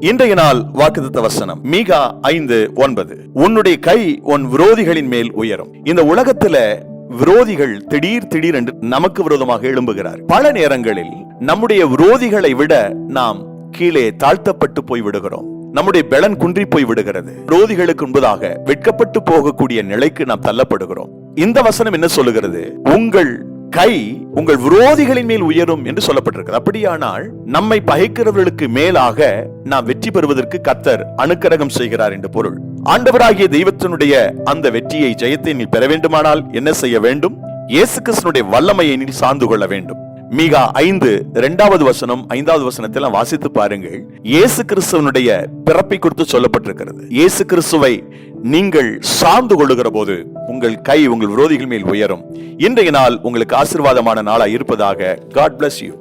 இன்றைய நாள் வாக்குத்தத்த வசனம் மீகா 5:9. உன்னுடைய கை உன் விரோதிகளின் மேல் உயரும். இந்த உலகத்துல விரோதிகள் திடீர் என்று நமக்கு விரோதமாக எழும்புகிறார். பல நேரங்களில் நம்முடைய விரோதிகளை விட நாம் கீழே தாழ்த்தப்பட்டு போய் விடுகிறோம். நம்முடைய பலன் குன்றி போய் விடுகிறது. விரோதிகளுக்கு முன்பதாக வெட்கப்பட்டு போகக்கூடிய நிலைக்கு நாம் தள்ளப்படுகிறோம். இந்த வசனம் என்ன சொல்லுகிறது? உங்கள் கை உங்கள் விரோதிகளின் மேல் உயரும் என்று சொல்லப்பட்டிருக்கிறது. அப்படியானால் நம்மை பகைக்கிறவர்களுக்கு மேலாக நாம் வெற்றி பெறுவதற்கு கர்த்தர் அனுக்கிரகம் செய்கிறார் என்று பொருள். ஆண்டவராகிய தெய்வத்தினுடைய அந்த வெற்றியை, ஜெயத்தை நீ பெற வேண்டுமானால் என்ன செய்ய வேண்டும்? இயேசு கிறிஸ்துவினுடைய வல்லமையை நீ சார்ந்து கொள்ள வேண்டும். மீகா 5:2 வசனம் 5வது வசனத்தில் வாசித்து பாருங்கள். இயேசு கிறிஸ்துவனுடைய பிறப்பை குறித்து சொல்லப்பட்டிருக்கிறது. இயேசு கிறிஸ்துவை நீங்கள் சார்ந்து கொள்ளுகிற போது உங்கள் கை உங்கள் விரோதிகள் மேல் உயரும். இன்றைய நாள் உங்களுக்கு ஆசீர்வாதமான நாளாய் இருப்பதாக. God bless you.